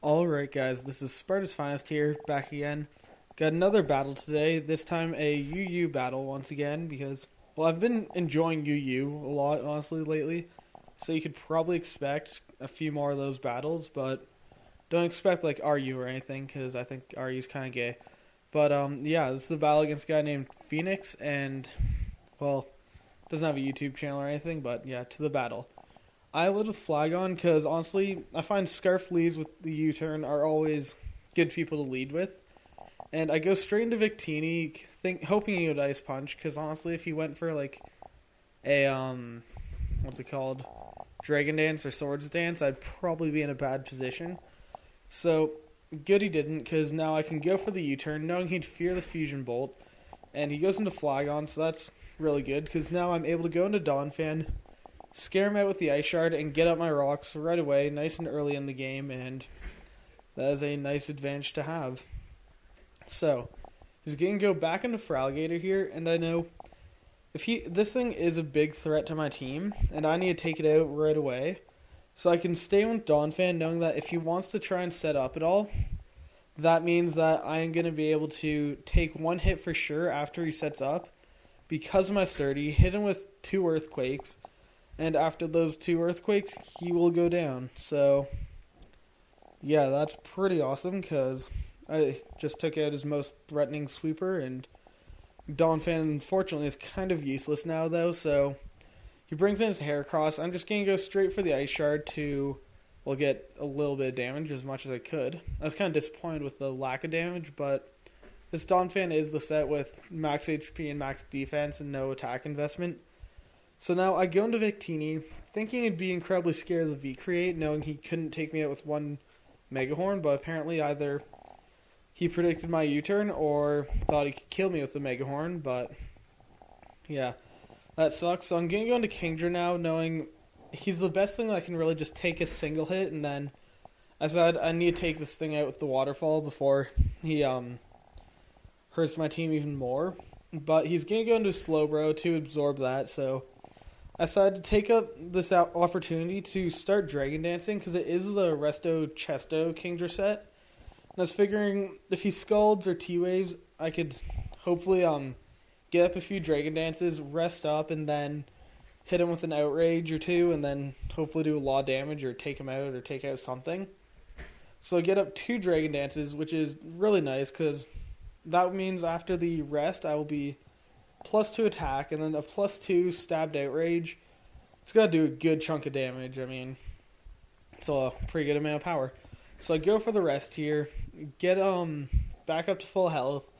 Alright guys, this is SpartasFinest here, back again. Got another battle today, this time a UU battle once again, because, well, I've been enjoying UU a lot, honestly, lately. So you could probably expect a few more of those battles, but don't expect, like, RU or anything, because I think RU's kind of gay. But, yeah, this is a battle against a guy named Phoenix, and, well, doesn't have a YouTube channel or anything, but, yeah, to the battle. I lit a flag on because, honestly, I find scarf leads with the U-turn are always good people to lead with. And I go straight into Victini, hoping he would Ice Punch, because, honestly, if he went for, like, a, what's it called, Dragon Dance or Swords Dance, I'd probably be in a bad position. So, good he didn't, because now I can go for the U-turn, knowing he'd fear the Fusion Bolt. And he goes into Flagon, so that's really good, because now I'm able to go into Donphan, scare him out with the Ice Shard, and get up my rocks right away, nice and early in the game, and that is a nice advantage to have. So, he's going to go back into Fraligator here, and I know this thing is a big threat to my team, and I need to take it out right away. So I can stay with Donphan, knowing that if he wants to try and set up at all, that means that I am going to be able to take one hit for sure after he sets up, because of my sturdy, hit him with 2 Earthquakes, and after those 2 Earthquakes, he will go down. So, yeah, that's pretty awesome, because I just took out his most threatening sweeper, and Donphan, unfortunately, is kind of useless now, though, so he brings in his Heracross. I'm just going to go straight for the Ice Shard to, well, get a little bit of damage, as much as I could. I was kind of disappointed with the lack of damage, but this Donphan is the set with max HP and max defense and no attack investment. So now I go into Victini, thinking he'd be incredibly scared of the V-Create, knowing he couldn't take me out with 1 Mega Horn, but apparently either he predicted my U-turn or thought he could kill me with the Mega Horn, but yeah, that sucks. So I'm going to go into Kingdra now, knowing he's the best thing that can really just take a single hit, and then I said I need to take this thing out with the Waterfall before he hurts my team even more. But he's going to go into Slowbro to absorb that, so I decided to take up this opportunity to start Dragon Dancing, because it is the Resto Chesto Kingdra set. And I was figuring if he Scalds or T-Waves, I could hopefully get up a few Dragon Dances, rest up, and then hit him with an Outrage or 2, and then hopefully do a lot of damage or take him out or take out something. So I get up 2 Dragon Dances, which is really nice, because that means after the rest, I will be +2 attack, and then a +2 stabbed Outrage. It's got to do a good chunk of damage. I mean, it's a pretty good amount of power. So I go for the rest here, get back up to full health,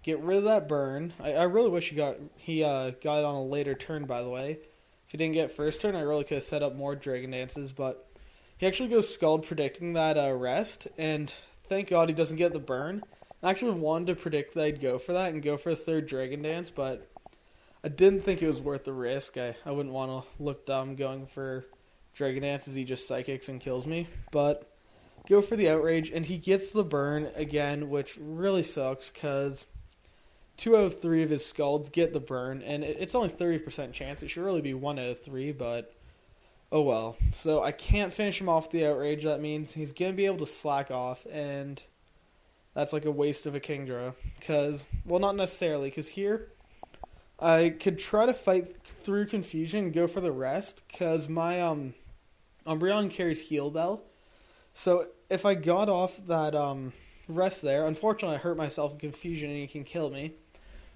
get rid of that burn. I really wish he got it on a later turn, by the way. If he didn't get first turn, I really could have set up more Dragon Dances, but he actually goes Scald predicting that rest, and thank God he doesn't get the burn. I actually wanted to predict that I'd go for that and go for a 3rd Dragon Dance, but I didn't think it was worth the risk. I wouldn't want to look dumb going for Dragon Dance as he just Psychics and kills me. But go for the Outrage, and he gets the burn again, which really sucks because 2 out of 3 of his Scalds get the burn, and it's only 30% chance. It should really be 1 out of 3, but oh well. So I can't finish him off the Outrage. That means he's going to be able to slack off, and that's like a waste of a Kingdra. Because, well, not necessarily, because here I could try to fight through Confusion and go for the rest, because my Umbreon carries Heal Bell. So if I got off that rest there, unfortunately I hurt myself in Confusion and he can kill me.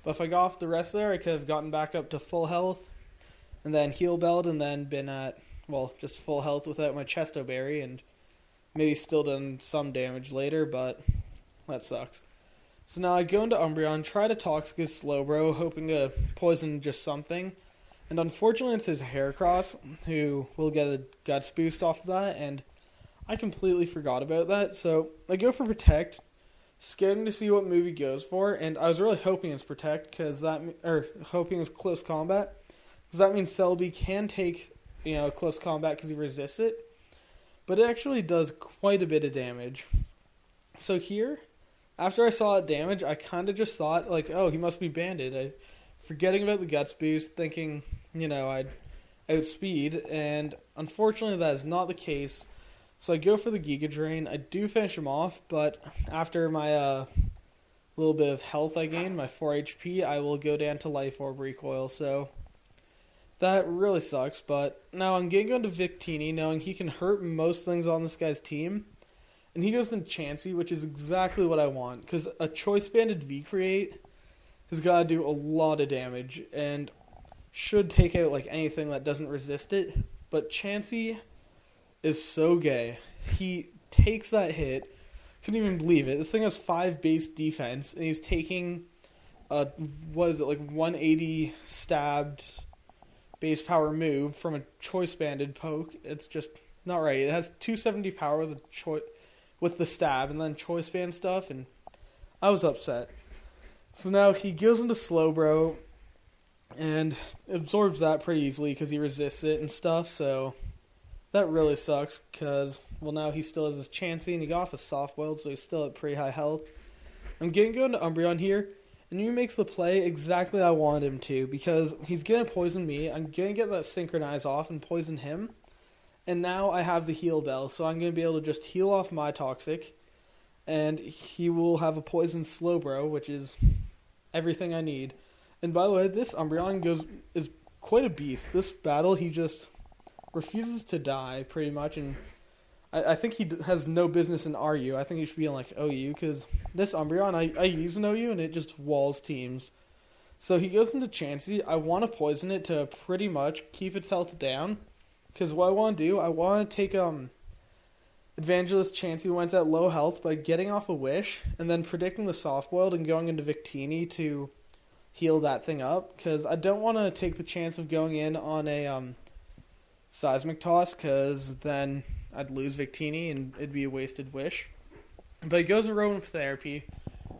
But if I got off the rest there, I could have gotten back up to full health, and then Heal Belled, and then been at, well, just full health without my Chesto Berry, and maybe still done some damage later, but that sucks. So now I go into Umbreon, try to Toxic Slowbro, hoping to poison just something. And unfortunately it's his Heracross, who will get a Guts boost off of that, and I completely forgot about that. So I go for Protect, scared to see what move he goes for, and I was really hoping it's Protect, hoping it's Close Combat, because that means Celebi can take, Close Combat because he resists it. But it actually does quite a bit of damage. So here, after I saw that damage, I kind of just thought, like, oh, he must be banded. Forgetting about the Guts boost, thinking, I'd outspeed, and unfortunately that is not the case. So I go for the Giga Drain. I do finish him off, but after my little bit of health I gained, my 4 HP, I will go down to Life Orb Recoil. So that really sucks, but now I'm going to go into Victini, knowing he can hurt most things on this guy's team. And he goes into Chansey, which is exactly what I want, because a choice-banded V-Create has got to do a lot of damage, and should take out like anything that doesn't resist it. But Chansey is so gay. He takes that hit. Couldn't even believe it. This thing has 5 base defense, and he's taking, 180 stabbed base power move from a choice-banded poke. It's just not right. It has 270 power with the stab, and then choice band stuff, and I was upset. So now he goes into Slowbro, and absorbs that pretty easily because he resists it and stuff, so that really sucks, because, well, now he still has his Chansey, and he got off a soft boiled, so he's still at pretty high health. I'm going to go into Umbreon here, and he makes the play exactly I wanted him to, because he's going to poison me, I'm going to get that Synchronize off and poison him, and now I have the Heal Bell, so I'm going to be able to just heal off my Toxic, and he will have a Poison Slowbro, which is everything I need. And by the way, this Umbreon is quite a beast. This battle, he just refuses to die, pretty much, and I think he has no business in RU. I think he should be in, like, OU, because this Umbreon, I use an OU, and it just walls teams. So he goes into Chansey. I want to poison it to pretty much keep its health down, because what I want to do, I want to take Evangelist Chansey, who went at low health, by getting off a Wish, and then predicting the Soft Boiled and going into Victini to heal that thing up, because I don't want to take the chance of going in on a Seismic Toss, because then I'd lose Victini and it'd be a wasted Wish. But he goes Aromatherapy.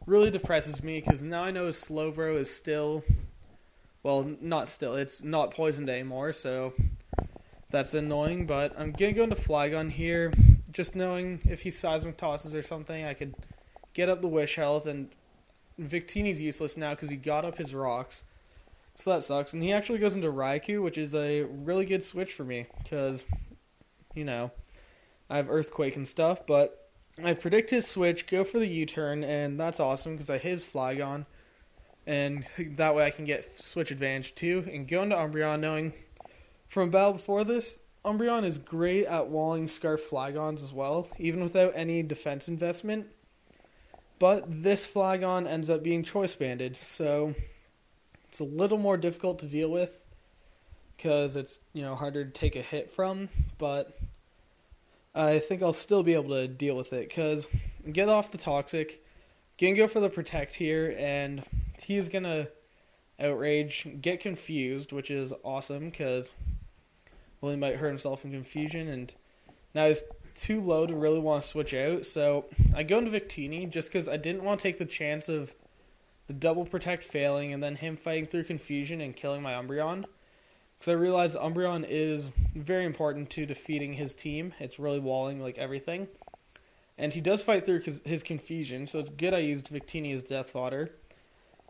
Really depresses me, because now I know his Slowbro is still, well, not still, it's not poisoned anymore, so that's annoying. But I'm going to go into Flygon here, just knowing if he Seismic Tosses or something, I could get up the Wish health, and Victini's useless now because he got up his rocks. So that sucks. And he actually goes into Raikou, which is a really good switch for me, because, you know, I have Earthquake and stuff, but I predict his switch, go for the U-turn, and that's awesome because I hit his Flygon, and that way I can get switch advantage too, and go into Umbreon knowing from a battle before this, Umbreon is great at walling Scarf Flygons as well, even without any defense investment. But this Flygon ends up being choice banded, so it's a little more difficult to deal with because it's, you know, harder to take a hit from, but I think I'll still be able to deal with it because get off the Toxic, gonna go for the Protect here, and he's gonna Outrage, get confused, which is awesome because, well, he might hurt himself in confusion, and now he's too low to really want to switch out, so I go into Victini just because I didn't want to take the chance of the double Protect failing and then him fighting through confusion and killing my Umbreon, because I realized Umbreon is very important to defeating his team. It's really walling like everything, and he does fight through his confusion, so it's good I used Victini as Death Fodder,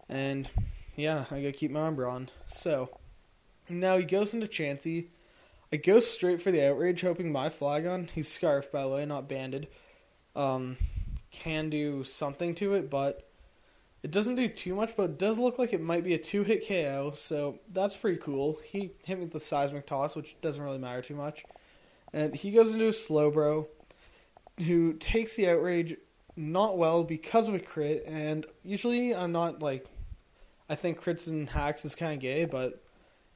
and yeah, I gotta keep my Umbreon. So now he goes into Chansey. I go straight for the Outrage, hoping my Flygon, he's Scarf, by the way, not Banded, can do something to it, but it doesn't do too much, but it does look like it might be a 2-hit KO, so that's pretty cool. He hit me with the Seismic Toss, which doesn't really matter too much. And he goes into a Slowbro, who takes the Outrage not well because of a crit, and usually I'm not, like, I think crits and hacks is kind of gay, but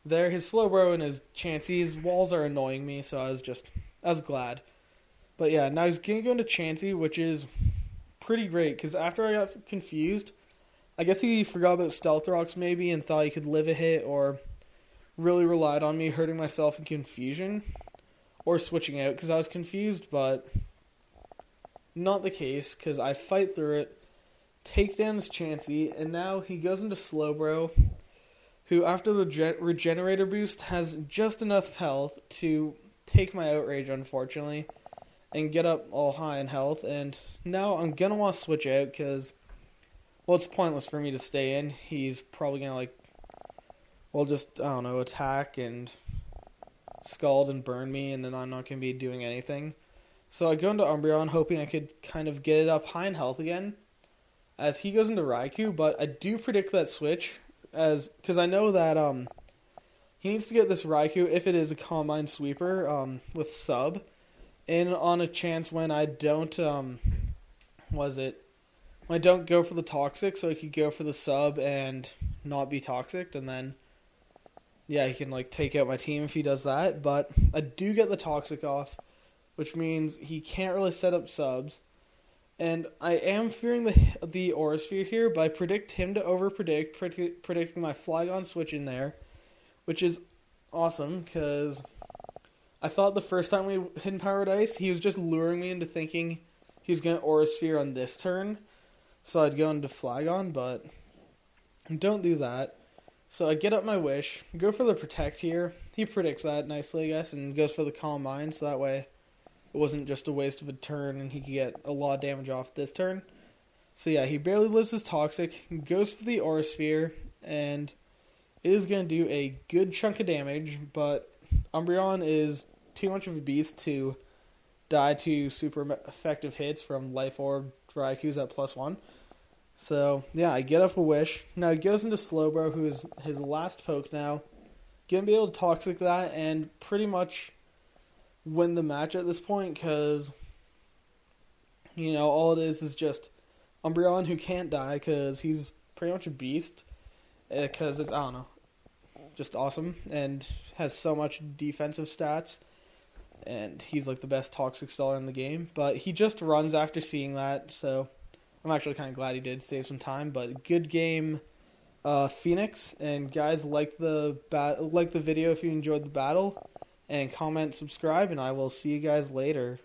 there, his Slowbro and his Chansey, his walls are annoying me, so I was glad. But yeah, now he's going to go into Chansey, which is pretty great, because after I got confused, I guess he forgot about Stealth Rocks maybe and thought he could live a hit, or really relied on me hurting myself in confusion, or switching out because I was confused, but not the case, because I fight through it, take down his Chansey, and now he goes into Slowbro, who, after the Regenerator boost, has just enough health to take my Outrage, unfortunately, and get up all high in health. And now I'm going to want to switch out because, well, it's pointless for me to stay in. He's probably going to, like, well, just, I don't know, attack and Scald and burn me, and then I'm not going to be doing anything. So I go into Umbreon hoping I could kind of get it up high in health again as he goes into Raikou, but I do predict that switch because I know that he needs to get this Raikou, if it is a Combine Sweeper, with Sub, in on a chance when I don't, when I don't go for the Toxic, so he could go for the Sub and not be Toxic, and then, yeah, he can, like, take out my team if he does that, but I do get the Toxic off, which means he can't really set up Subs, and I am fearing the Aura Sphere here, but I predict him to overpredict, predicting my Flygon switch in there, which is awesome, because I thought the first time we hit Powered Ice, he was just luring me into thinking he was going to Aura Sphere on this turn, so I'd go into Flygon, but don't do that. So I get up my Wish, go for the Protect here. He predicts that nicely, I guess, and goes for the Calm Mind, so that way it wasn't just a waste of a turn and he could get a lot of damage off this turn. So yeah, he barely lives his Toxic, goes for the Aura Sphere, and it is going to do a good chunk of damage, but Umbreon is too much of a beast to die to super effective hits from Life Orb Raikou's at +1. So, yeah, I get up a Wish. Now he goes into Slowbro, who is his last poke now. Gonna be able to Toxic that and pretty much win the match at this point, because, you know, all it is just Umbreon who can't die, because he's pretty much a beast, because it's, I don't know, just awesome, and has so much defensive stats, and he's like the best Toxic Staller in the game, but he just runs after seeing that, so I'm actually kind of glad he did save some time. But good game, Phoenix, and guys, like the video if you enjoyed the battle, and comment, subscribe, and I will see you guys later.